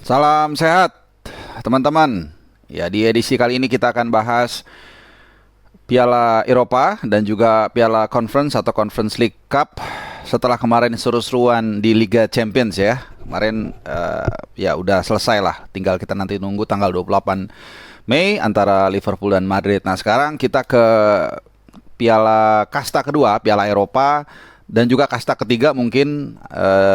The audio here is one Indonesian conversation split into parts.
Salam sehat, teman-teman. Ya, di edisi kali ini kita akan bahas Piala Eropa dan juga Piala Conference atau Conference League Cup setelah kemarin seru-seruan di Liga Champions ya. Kemarin ya udah selesai lah. Tinggal kita nanti nunggu tanggal 28 Mei antara Liverpool dan Madrid. Nah, sekarang kita ke Piala Kasta kedua, Piala Eropa, dan juga kasta ketiga mungkin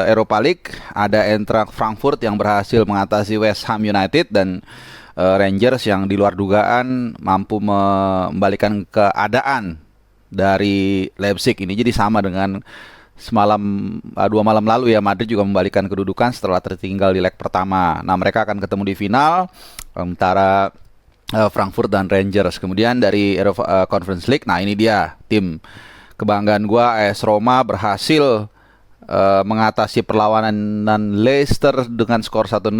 Europa League. Ada Eintracht Frankfurt yang berhasil mengatasi West Ham United dan Rangers yang di luar dugaan mampu membalikan keadaan dari Leipzig ini. Jadi sama dengan semalam 2 malam lalu ya, Madrid juga membalikan kedudukan setelah tertinggal di leg pertama. Nah, mereka akan ketemu di final antara Frankfurt dan Rangers. Kemudian dari Conference League, nah ini dia tim kebanggaan gua, AS Roma berhasil mengatasi perlawanan Leicester dengan skor 1-0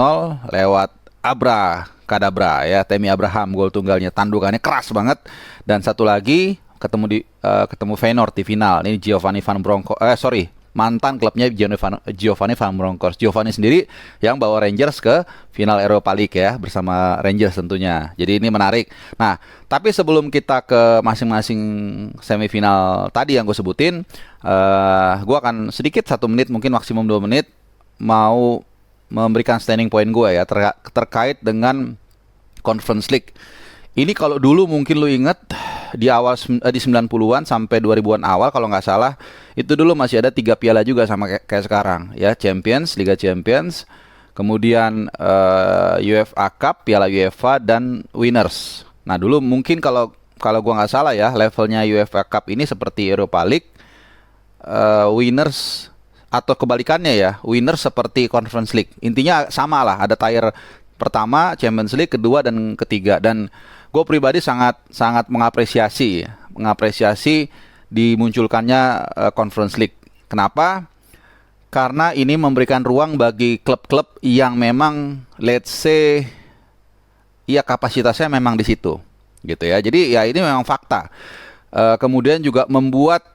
lewat Abra Kadabra ya, Tammy Abraham gol tunggalnya, tandukannya keras banget. Dan satu lagi ketemu Feyenoord di final. Ini Giovanni Van Bronckhorst, mantan klubnya Giovanni Van Bronckhorst. Giovanni sendiri yang bawa Rangers ke final Europa League ya, bersama Rangers tentunya. Jadi ini menarik. Nah, tapi sebelum kita ke masing-masing semifinal tadi yang gue sebutin, gue akan sedikit 1 menit, mungkin maksimum 2 menit, mau memberikan standing point gue ya terkait dengan Conference League. Ini kalau dulu mungkin lu inget di awal di 90-an sampai 2000-an awal kalau nggak salah, itu dulu masih ada 3 piala juga sama kayak sekarang ya, Champions, Liga Champions, kemudian UEFA Cup, Piala UEFA, dan Winners. Nah, dulu mungkin kalau gua nggak salah ya, levelnya UEFA Cup ini seperti Europa League, Winners atau kebalikannya ya, Winners seperti Conference League. Intinya sama lah, ada tier pertama, Champions League, kedua, dan ketiga. Dan gue pribadi sangat mengapresiasi dimunculkannya Conference League. Kenapa? Karena ini memberikan ruang bagi klub-klub yang memang let's say ya kapasitasnya memang di situ gitu ya. Jadi ya ini memang fakta. Kemudian juga membuat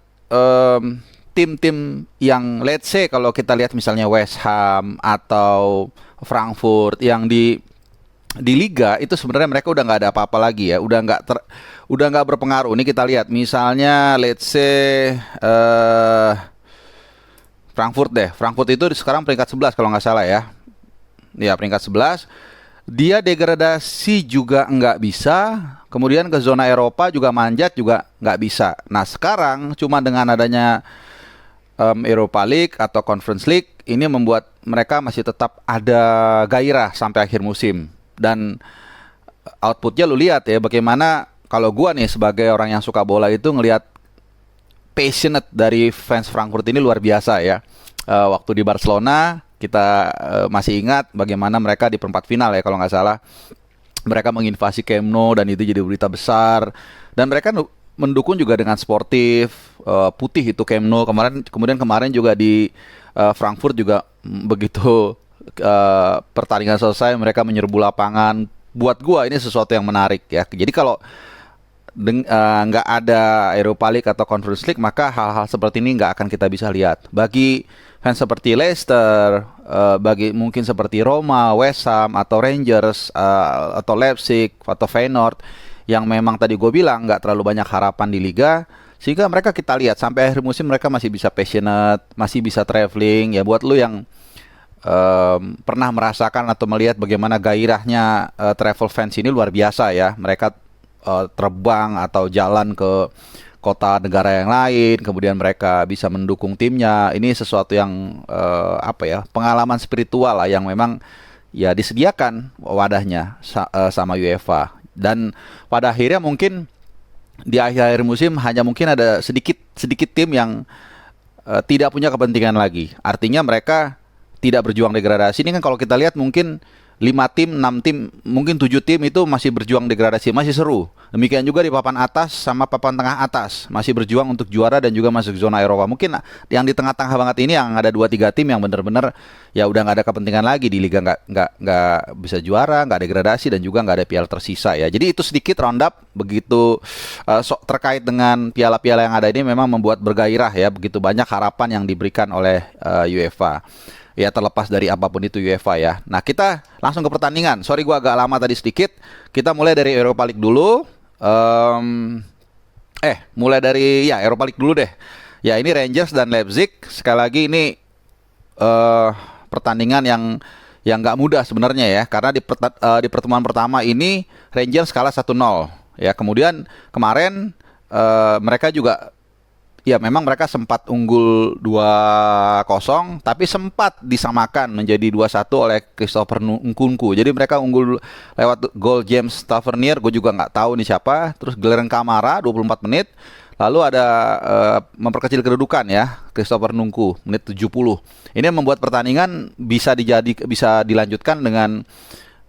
tim-tim yang let's say kalau kita lihat misalnya West Ham atau Frankfurt yang di liga itu sebenarnya mereka udah nggak ada apa-apa lagi ya, udah nggak berpengaruh. Ini kita lihat misalnya let's say Frankfurt itu sekarang peringkat 11 kalau nggak salah ya. Ya, peringkat 11. Dia degradasi juga nggak bisa, kemudian ke zona Eropa juga manjat juga nggak bisa. Nah, sekarang cuma dengan adanya Europa League atau Conference League ini membuat mereka masih tetap ada gairah sampai akhir musim. Dan outputnya lu lihat ya, bagaimana kalau gua nih sebagai orang yang suka bola itu ngelihat passionate dari fans Frankfurt ini luar biasa ya. Waktu di Barcelona kita masih ingat bagaimana mereka di perempat final ya kalau nggak salah, mereka menginvasi Camp Nou dan itu jadi berita besar. Dan mereka mendukung juga dengan sportif, putih itu Camp Nou. Kemudian kemarin juga di Frankfurt juga begitu pertandingan selesai mereka menyerbu lapangan. Buat gua ini sesuatu yang menarik ya. Jadi kalau nggak ada Europa League atau Conference League, maka hal-hal seperti ini nggak akan kita bisa lihat. Bagi fans seperti Leicester, bagi mungkin seperti Roma, West Ham, atau Rangers, atau Leipzig, atau Feyenoord, yang memang tadi gue bilang nggak terlalu banyak harapan di Liga, sehingga mereka kita lihat sampai akhir musim mereka masih bisa passionate, masih bisa traveling. Ya buat lu yang pernah merasakan atau melihat bagaimana gairahnya travel fans ini luar biasa ya. Mereka terbang atau jalan ke kota negara yang lain, kemudian mereka bisa mendukung timnya. Ini sesuatu yang pengalaman spiritual lah yang memang ya disediakan wadahnya sama UEFA. Dan pada akhirnya mungkin di akhir musim hanya mungkin ada sedikit tim yang tidak punya kepentingan lagi. Artinya mereka tidak berjuang degradasi. Ini kan kalau kita lihat mungkin 5 tim, 6 tim, mungkin 7 tim itu masih berjuang degradasi, masih seru. Demikian juga di papan atas sama papan tengah atas, masih berjuang untuk juara dan juga masuk zona Eropa. Mungkin yang di tengah-tengah banget ini yang ada 2-3 tim yang benar-benar ya udah nggak ada kepentingan lagi di liga, nggak bisa juara, nggak degradasi, dan juga nggak ada piala tersisa ya. Jadi itu sedikit roundup begitu terkait dengan piala-piala yang ada ini memang membuat bergairah ya, begitu banyak harapan yang diberikan oleh UEFA. Ya terlepas dari apapun itu UEFA ya. Nah kita langsung ke pertandingan. Sorry gua agak lama tadi sedikit. Kita mulai dari Europa League dulu. Mulai dari ya Europa League dulu deh. Ya ini Rangers dan Leipzig. Sekali lagi ini pertandingan yang nggak mudah sebenarnya ya. Karena di pertemuan pertama ini Rangers kalah 1-0. Ya kemudian kemarin mereka juga ya memang mereka sempat unggul 2-0 tapi sempat disamakan menjadi 2-1 oleh Christopher Nkunku. Jadi mereka unggul lewat gol James Tavernier, gue juga nggak tahu nih siapa. Terus Glenn Kamara 24 menit. Lalu ada memperkecil kedudukan ya Christopher Nkunku menit 70. Ini membuat pertandingan bisa dilanjutkan dengan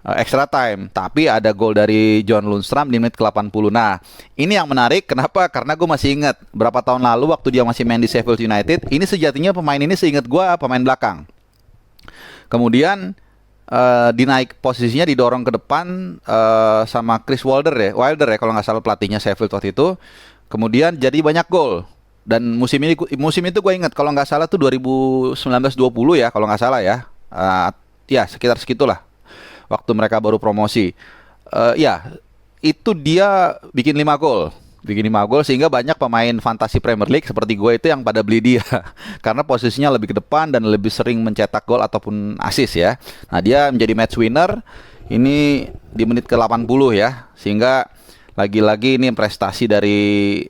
extra time, tapi ada gol dari John Lundstram di menit ke-80. Nah, ini yang menarik. Kenapa? Karena gue masih ingat berapa tahun lalu waktu dia masih main di Sheffield United. Ini sejatinya pemain ini seingat gue pemain belakang. Kemudian dinaik posisinya didorong ke depan sama Chris Wilder ya kalau nggak salah pelatihnya Sheffield waktu itu. Kemudian jadi banyak gol. Dan musim itu gue ingat kalau nggak salah tuh 2019-20 ya kalau nggak salah ya. Ya sekitar segitulah. Waktu mereka baru promosi. Itu dia bikin 5 gol. Sehingga banyak pemain fantasi Premier League seperti gue itu yang pada beli dia. Karena posisinya lebih ke depan dan lebih sering mencetak gol ataupun assist ya. Nah dia menjadi match winner. Ini di menit ke-80 ya. Sehingga lagi-lagi ini prestasi dari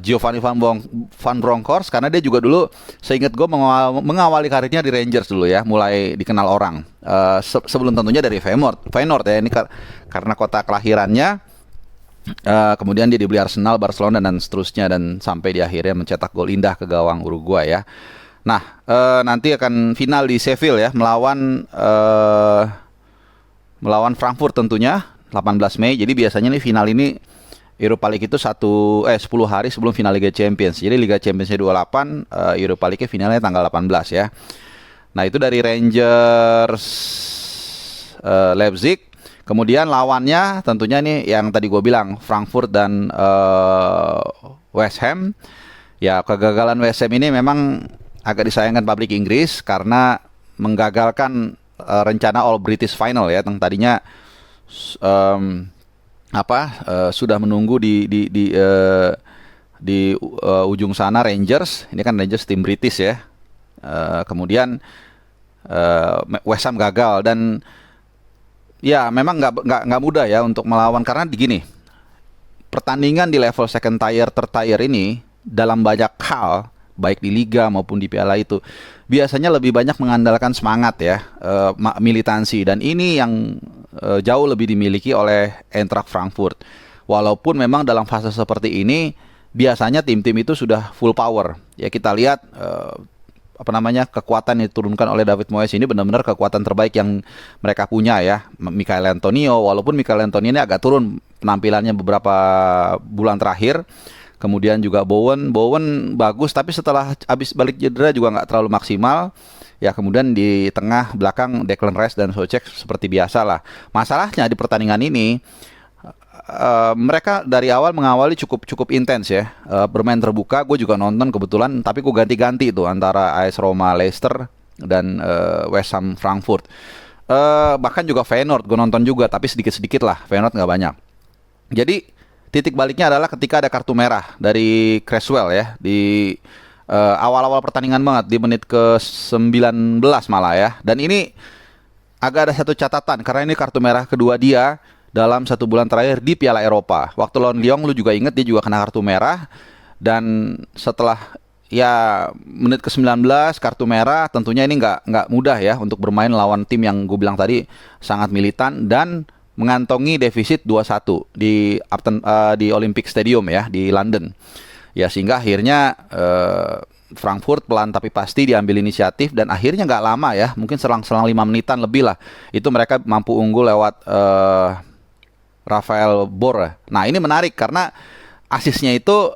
Giovanni Van Bronckhorst, karena dia juga dulu seingat gue mengawali karirnya di Rangers dulu ya, mulai dikenal orang sebelum tentunya dari Feyenoord ya, ini karena kota kelahirannya. Kemudian dia dibeli Arsenal, Barcelona dan seterusnya, dan sampai di akhirnya mencetak gol indah ke gawang Uruguay ya. Nah nanti akan final di Sheffield ya, melawan Frankfurt tentunya 18 Mei. Jadi biasanya nih final ini Europa League itu 10 hari sebelum final Liga Champions. Jadi Liga Championsnya 28, Europa League finalnya tanggal 18 ya. Nah itu dari Rangers Leipzig. Kemudian lawannya tentunya nih yang tadi gue bilang Frankfurt dan West Ham. Ya kegagalan West Ham ini memang agak disayangkan publik Inggris karena menggagalkan rencana All British Final ya, yang tadinya sudah menunggu di ujung sana Rangers. Ini kan Rangers tim British ya. Kemudian West Ham gagal dan ya memang nggak mudah ya untuk melawan, karena gini, pertandingan di level second tier, third tier ini dalam banyak hal baik di liga maupun di piala itu biasanya lebih banyak mengandalkan semangat ya, militansi, dan ini yang jauh lebih dimiliki oleh Eintracht Frankfurt. Walaupun memang dalam fase seperti ini biasanya tim-tim itu sudah full power. Ya kita lihat kekuatan yang diturunkan oleh David Moyes ini benar-benar kekuatan terbaik yang mereka punya ya. Michail Antonio, walaupun Michail Antonio ini agak turun penampilannya beberapa bulan terakhir. Kemudian juga Bowen bagus, tapi setelah habis balik cedera juga nggak terlalu maksimal. Ya kemudian di tengah belakang Declan Rice dan Soucek seperti biasa lah. Masalahnya di pertandingan ini mereka dari awal mengawali cukup intens ya, bermain terbuka. Gue juga nonton kebetulan, tapi gue ganti-ganti itu antara AS Roma Leicester dan West Ham Frankfurt. Bahkan juga Feyenoord gue nonton juga, tapi sedikit-sedikit lah, Feyenoord nggak banyak. Jadi titik baliknya adalah ketika ada kartu merah dari Cresswell ya, di awal-awal pertandingan banget, di menit ke-19 malah ya. Dan ini agak ada satu catatan, karena ini kartu merah kedua dia dalam 1 bulan terakhir di Piala Eropa. Waktu lawan Lyon lu juga inget, dia juga kena kartu merah. Dan setelah ya menit ke-19 kartu merah, tentunya ini nggak mudah ya untuk bermain lawan tim yang gue bilang tadi sangat militan dan mengantongi defisit 2-1 di Olympic Stadium ya di London. Ya sehingga akhirnya Frankfurt pelan tapi pasti diambil inisiatif, dan akhirnya nggak lama ya, mungkin selang-selang 5 menitan lebih lah, itu mereka mampu unggul lewat Rafael Bor. Nah ini menarik karena asisnya itu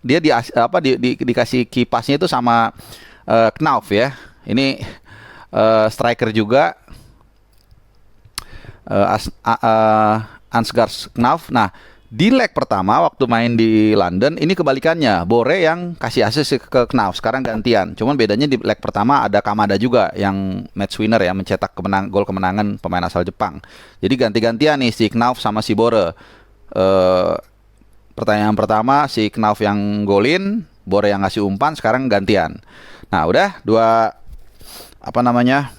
dia dikasih kipasnya itu sama Knauf ya. Ini striker juga, Ansgar Knauf. Nah Di leg pertama waktu main di London ini kebalikannya, Bore yang kasih assist ke Knauf, sekarang gantian. Cuman bedanya di leg pertama ada Kamada juga yang match winner ya, mencetak gol kemenangan pemain asal Jepang. Jadi ganti-gantian nih si Knauf sama si Bore. Eh, Pertanyaan pertama si Knauf yang golin, Bore yang ngasih umpan, sekarang gantian. Nah udah apa namanya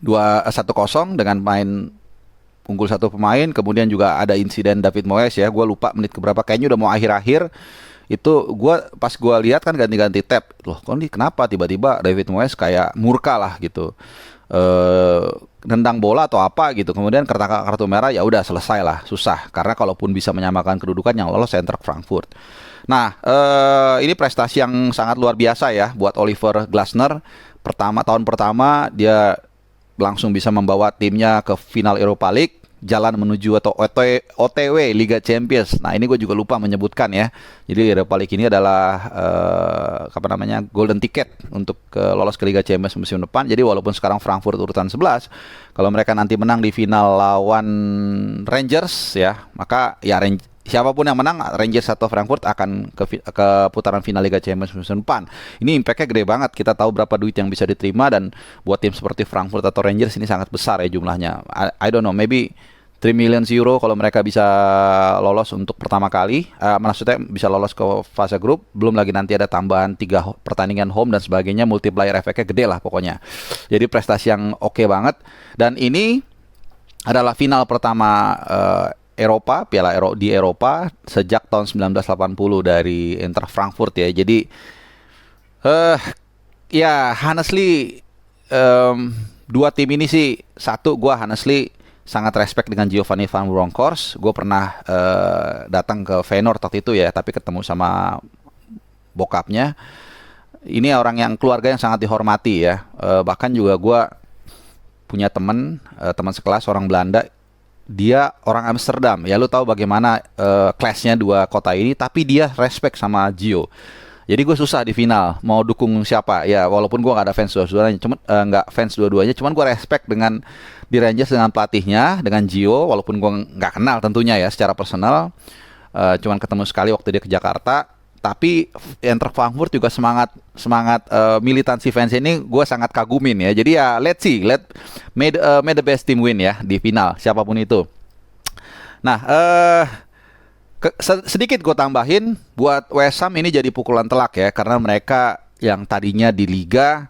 1-0 dengan main unggul satu pemain. Kemudian juga ada insiden David Moyes ya, gue lupa menit keberapa, kayaknya udah mau akhir-akhir itu. Pas gue lihat kan ganti-ganti tab, loh kenapa tiba-tiba David Moyes kayak murka lah gitu, nendang bola atau apa gitu. Kemudian kartu merah, ya udah selesai lah, susah, karena kalaupun bisa menyamakan kedudukan yang lolos Eintracht Frankfurt. Nah ini prestasi yang sangat luar biasa ya buat Oliver Glasner. Tahun pertama dia langsung bisa membawa timnya ke final Europa League, jalan menuju atau OTW Liga Champions. Nah ini gue juga lupa menyebutkan ya. Jadi Europa League ini adalah golden ticket untuk lolos ke Liga Champions musim depan. Jadi walaupun sekarang Frankfurt urutan 11, kalau mereka nanti menang di final lawan Rangers ya, maka ya siapapun yang menang, Rangers atau Frankfurt, akan ke putaran final Liga Champions musim depan. Ini impactnya gede banget. Kita tahu berapa duit yang bisa diterima, dan buat tim seperti Frankfurt atau Rangers ini sangat besar ya jumlahnya. I don't know, maybe 3 million euro kalau mereka bisa lolos untuk pertama kali. Maksudnya bisa lolos ke fase grup. Belum lagi nanti ada tambahan 3 pertandingan home dan sebagainya. Multiplier efeknya gede lah pokoknya. Jadi prestasi yang oke banget. Dan ini adalah final pertama Piala di Eropa sejak tahun 1980 dari Eintracht Frankfurt ya. Jadi ya honestly dua tim ini sih, satu gua honestly sangat respect dengan Giovanni van Bronckhorst. Gue pernah datang ke Feyenoord waktu itu ya, tapi ketemu sama bokapnya. Ini orang yang keluarga yang sangat dihormati ya. Bahkan juga gue punya teman sekelas orang Belanda. Dia orang Amsterdam. Ya lu tahu bagaimana clash-nya dua kota ini, tapi dia respect sama Gio. Jadi gue susah di final mau dukung siapa ya, walaupun gue nggak ada fans dua-duanya, cuman gue respect dengan di Rangers dengan pelatihnya, dengan Gio, walaupun gue nggak kenal tentunya ya secara personal, cuman ketemu sekali waktu dia ke Jakarta. Tapi Eintracht Frankfurt juga semangat militansi fans ini gue sangat kagumin ya. Jadi ya let's see, may the best team win ya di final siapapun itu. Nah sedikit gue tambahin, buat West Ham ini jadi pukulan telak ya, karena mereka yang tadinya di Liga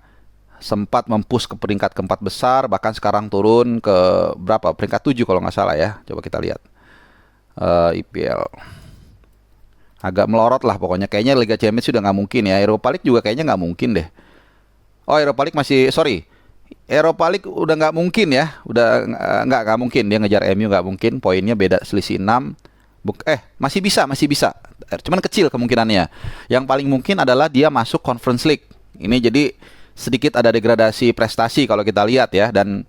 sempat mempush ke peringkat keempat besar, bahkan sekarang turun ke peringkat 7 kalau nggak salah ya. Coba kita lihat IPL, agak melorot lah pokoknya. Kayaknya Liga Champions sudah nggak mungkin ya. Europa League juga kayaknya nggak mungkin deh. Europa League Europa League udah nggak mungkin ya. Udah nggak mungkin dia ngejar MU, nggak mungkin. Poinnya beda selisih 6. Masih bisa. Cuman kecil kemungkinannya. Yang paling mungkin adalah dia masuk Conference League. Ini jadi sedikit ada degradasi prestasi kalau kita lihat ya. Dan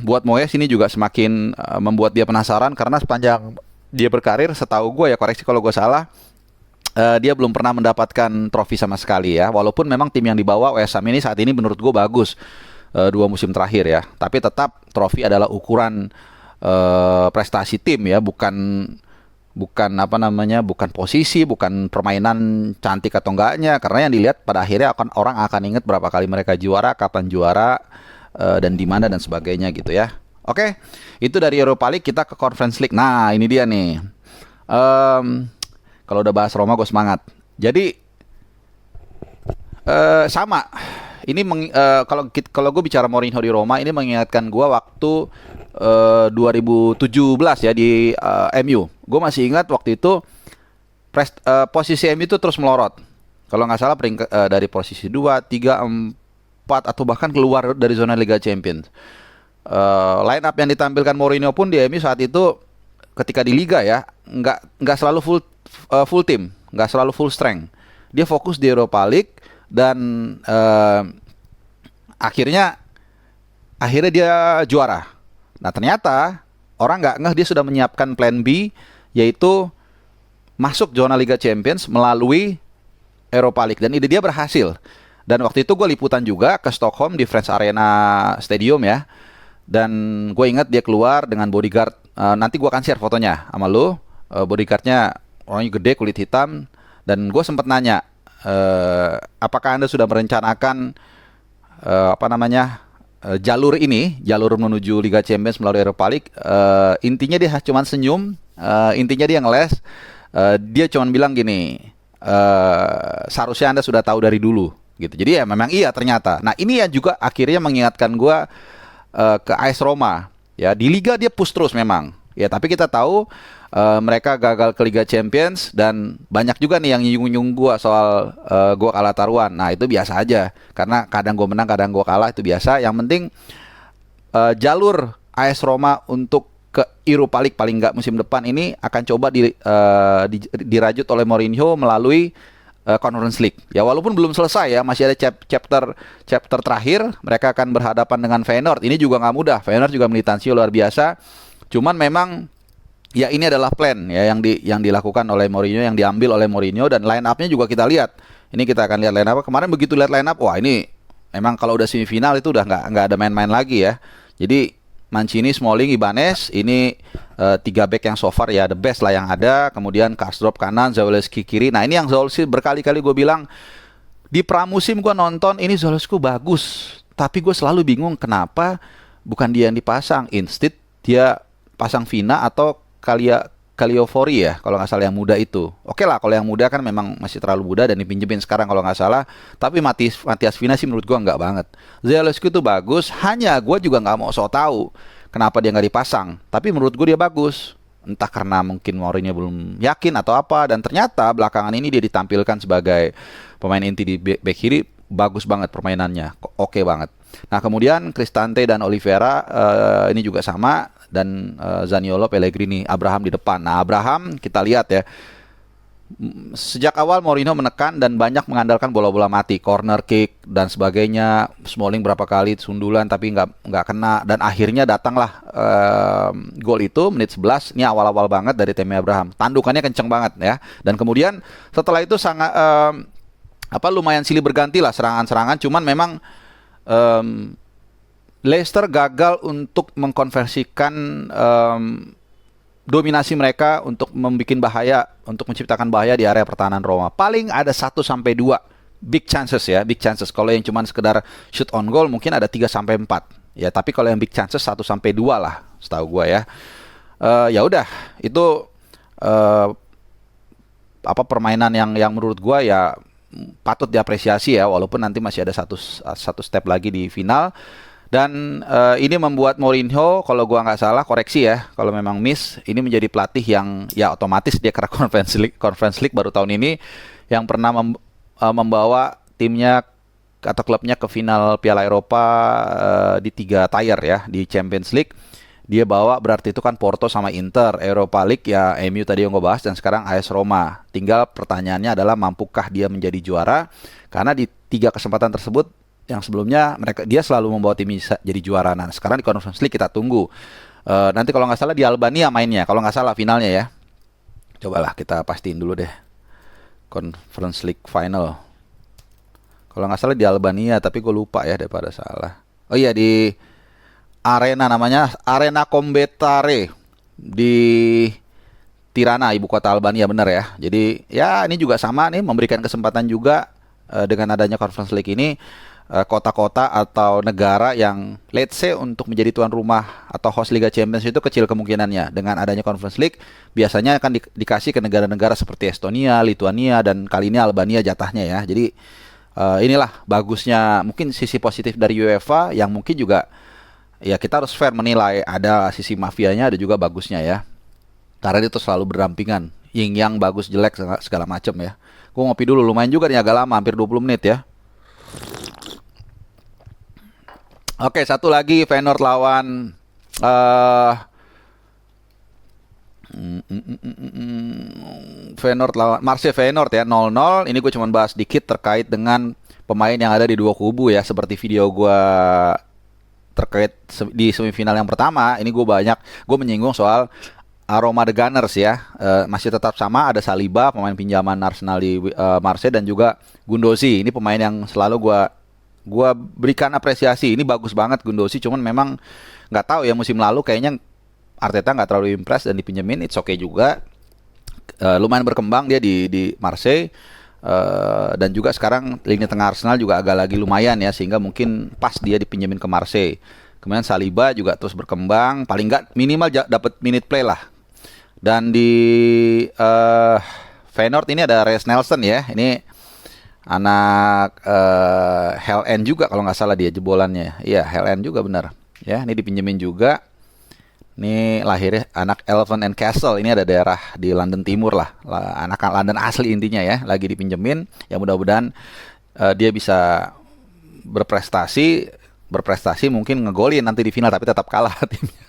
buat Moyes ini juga semakin membuat dia penasaran, karena sepanjang dia berkarir, setahu gue ya, koreksi kalau gue salah, dia belum pernah mendapatkan trofi sama sekali ya. Walaupun memang tim yang dibawa West Ham ini saat ini menurut gue bagus 2 musim terakhir ya. Tapi tetap trofi adalah ukuran prestasi tim ya, bukan posisi, bukan permainan cantik atau enggaknya. Karena yang dilihat pada akhirnya orang akan ingat berapa kali mereka juara, kapan juara, dan di mana dan sebagainya gitu ya. Oke, itu dari Europa League. Kita ke Conference League. Nah ini dia nih. Kalau udah bahas Roma gue semangat. Jadi sama. Ini kalau gue bicara Mourinho di Roma, ini mengingatkan gue waktu 2017 ya di MU. Gue masih ingat waktu itu posisi MU itu terus melorot. Kalau nggak salah dari posisi 2, 3, 4 atau bahkan keluar dari zona Liga Champions. Line up yang ditampilkan Mourinho pun di MU saat itu ketika di Liga ya nggak selalu full team, nggak selalu full strength. Dia fokus di Europa League dan akhirnya dia juara. Nah ternyata orang nggak ngeh dia sudah menyiapkan plan B, yaitu masuk zona Liga Champions melalui Europa League, dan ide dia berhasil. Dan waktu itu gue liputan juga ke Stockholm di Friends Arena Stadium ya. Dan gue ingat dia keluar dengan bodyguard nanti gue akan share fotonya sama lu. Bodyguardnya orangnya gede, kulit hitam, dan gue sempat nanya, apakah Anda sudah merencanakan jalur ini, jalur menuju Liga Champions melalui Europa League? Intinya dia cuma senyum, intinya dia ngeles, dia cuma bilang gini, seharusnya Anda sudah tahu dari dulu gitu. Jadi ya memang iya ternyata. Nah ini yang juga akhirnya mengingatkan gue ke AS Roma. Ya di Liga dia push terus memang. Ya tapi kita tahu mereka gagal ke Liga Champions, dan banyak juga nih yang nyung-nyung gue soal gue kalah taruhan. Nah itu biasa aja, karena kadang gue menang, kadang gue kalah, itu biasa. Yang penting jalur AS Roma untuk ke Europa League paling nggak musim depan ini akan coba dirajut oleh Mourinho melalui Conference League. Ya walaupun belum selesai ya, masih ada chapter terakhir. Mereka akan berhadapan dengan Feyenoord. Ini juga nggak mudah. Feyenoord juga militansi luar biasa. Cuman memang ya ini adalah plan ya yang dilakukan oleh Mourinho, yang diambil oleh Mourinho, dan line up-nya juga kita lihat. Ini kita akan lihat line up. Kemarin begitu lihat line up, wah ini memang kalau udah semifinal itu udah nggak ada main-main lagi ya. Jadi Mancini, Smalling, Ibanez, ini 3 back yang so far ya the best lah yang ada. Kemudian Karsdorp kanan, Zalewski kiri. Nah ini yang Zalewski berkali-kali gue bilang di pramusim gue nonton ini Zalewski bagus, tapi gue selalu bingung kenapa bukan dia yang dipasang. Instead dia pasang Vina atau Caliofori ya, kalau nggak salah yang muda itu. Oke lah, kalau yang muda kan memang masih terlalu muda dan dipinjemin sekarang kalau nggak salah. Tapi Matias Vina sih menurut gua nggak banget. Zalewski itu bagus, hanya gua juga nggak mau sok tahu kenapa dia nggak dipasang. Tapi menurut gua dia bagus. Entah karena mungkin Mourinho belum yakin atau apa. Dan ternyata belakangan ini dia ditampilkan sebagai pemain inti di back kiri. Bagus banget permainannya, oke banget. Nah kemudian Cristante dan Oliveira ini juga sama, dan Zaniolo, Pellegrini, Abraham di depan. Nah Abraham kita lihat ya, sejak awal Mourinho menekan dan banyak mengandalkan bola-bola mati, corner kick dan sebagainya. Smalling berapa kali sundulan tapi nggak kena, dan akhirnya datanglah gol itu menit 11. Ini awal-awal banget dari Tammy Abraham, tandukannya kenceng banget ya. Dan kemudian setelah itu sangat lumayan silih berganti lah serangan-serangan. Cuman memang Leicester gagal untuk mengkonversikan dominasi mereka untuk membuat bahaya, untuk menciptakan bahaya di area pertahanan Roma. Paling ada 1-2 big chances ya, big chances. Kalau yang cuma sekedar shoot on goal mungkin ada 3-4. Ya, tapi kalau yang big chances 1-2 lah, setahu gua ya. Ya udah, itu permainan yang menurut gua ya patut diapresiasi ya, walaupun nanti masih ada satu step lagi di final. Dan ini membuat Mourinho, kalau gua nggak salah, koreksi ya, kalau memang miss, ini menjadi pelatih yang ya otomatis dia karena Conference League baru tahun ini, yang pernah membawa timnya atau klubnya ke final Piala Eropa di 3 tier ya, di Champions League. Dia bawa berarti itu kan Porto sama Inter. Europa League ya MU tadi yang gue bahas, dan sekarang AS Roma. Tinggal pertanyaannya adalah mampukah dia menjadi juara? Karena di 3 kesempatan tersebut yang sebelumnya dia selalu membawa tim jadi juara. Nah sekarang di Conference League kita tunggu. Nanti kalau nggak salah di Albania mainnya, kalau nggak salah finalnya ya. Cobalah kita pastiin dulu deh. Conference League final. Kalau nggak salah di Albania, tapi gue lupa ya daripada salah. Oh iya, di arena namanya Arena Kombetare di Tirana, ibu kota Albania, bener ya. Jadi ya ini juga sama nih, memberikan kesempatan juga dengan adanya Conference League ini, kota-kota atau negara yang let's say untuk menjadi tuan rumah atau host Liga Champions itu kecil kemungkinannya. Dengan adanya Conference League biasanya akan dikasih ke negara-negara seperti Estonia, Lituania, dan kali ini Albania jatahnya ya. Jadi inilah bagusnya, mungkin sisi positif dari UEFA, yang mungkin juga ya kita harus fair menilai, ada sisi mafianya, ada juga bagusnya ya. Karena itu selalu berdampingan, yin yang bagus jelek segala macam ya. Gue ngopi dulu, lumayan juga nih, agak lama, hampir 20 menit ya. Oke, satu lagi Feyenoord lawan Marseille Feyenoord ya, 0-0. Ini gue cuma bahas dikit terkait dengan pemain yang ada di dua kubu ya, seperti video gue terkait di semifinal yang pertama. Ini gue menyinggung soal aroma The Gunners ya. Masih tetap sama, ada Saliba, pemain pinjaman Arsenal di Marseille, dan juga Guendouzi. Ini pemain yang selalu gue berikan apresiasi. Ini bagus banget Guendouzi, cuman memang nggak tahu ya, musim lalu kayaknya Arteta nggak terlalu impress dan dipinjemin, it's okay juga. Lumayan berkembang dia di Marseille. Dan juga sekarang lini tengah Arsenal juga agak lagi lumayan ya, sehingga mungkin pas dia dipinjemin ke Marseille. Kemudian Saliba juga terus berkembang, paling nggak minimal dapat minute play lah. Dan di Feyenoord ini ada Reiss Nelson ya, ini anak Hell End juga kalau nggak salah dia jebolannya. Iya, Hell End juga benar. Ya, ini dipinjemin juga. Ini lahirnya anak Elephant and Castle. Ini ada daerah di London Timur lah. Anak London asli intinya ya. Lagi dipinjemin. Ya mudah-mudahan dia bisa berprestasi mungkin ngegolin nanti di final, tapi tetap kalah timnya.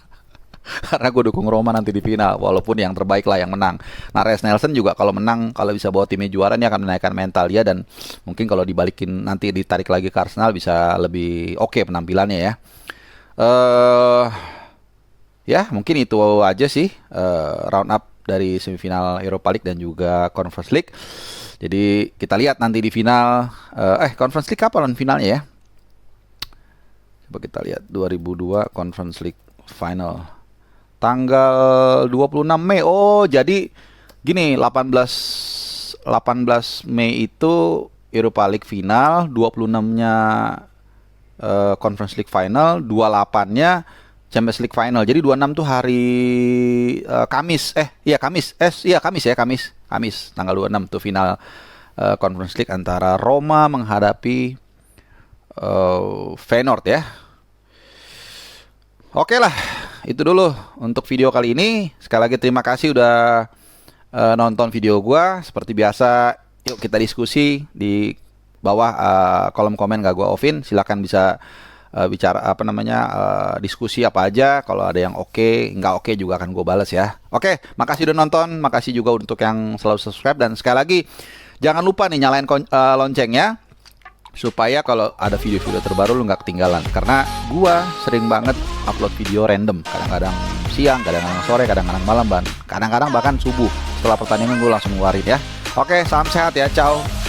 Karena gue dukung Roma nanti di final, walaupun yang terbaik lah yang menang. Nah, Reiss Nelson juga kalau menang, kalau bisa bawa timnya juara, ini akan menaikkan mental dia. Dan mungkin kalau dibalikin nanti ditarik lagi ke Arsenal bisa lebih oke penampilannya ya. Ya, mungkin itu aja sih round up dari semifinal Europa League dan juga Conference League. Jadi kita lihat nanti di final. Conference League kapan finalnya ya? Coba kita lihat 2002 Conference League final. Tanggal 26 Mei. Oh, jadi gini, 18 Mei itu Europa League final, 26-nya Conference League final, 28-nya Champions League final. Jadi 26 tuh hari Kamis. Kamis tanggal 26 tuh final Conference League antara Roma menghadapi Feyenoord ya. Oke lah, itu dulu untuk video kali ini. Sekali lagi terima kasih udah nonton video gua. Seperti biasa, yuk kita diskusi di bawah kolom komen, gak gua offin. Silakan bisa bicara diskusi apa aja. Kalau ada yang oke, nggak oke juga akan gue balas ya. Oke, makasih udah nonton, makasih juga untuk yang selalu subscribe, dan sekali lagi jangan lupa nih nyalain loncengnya supaya kalau ada video-video terbaru lu nggak ketinggalan. Karena gue sering banget upload video random, kadang-kadang siang, kadang-kadang sore, kadang-kadang malam, kadang-kadang bahkan subuh setelah pertandingan gue langsung ngeluarin ya. Oke, salam sehat ya, ciao.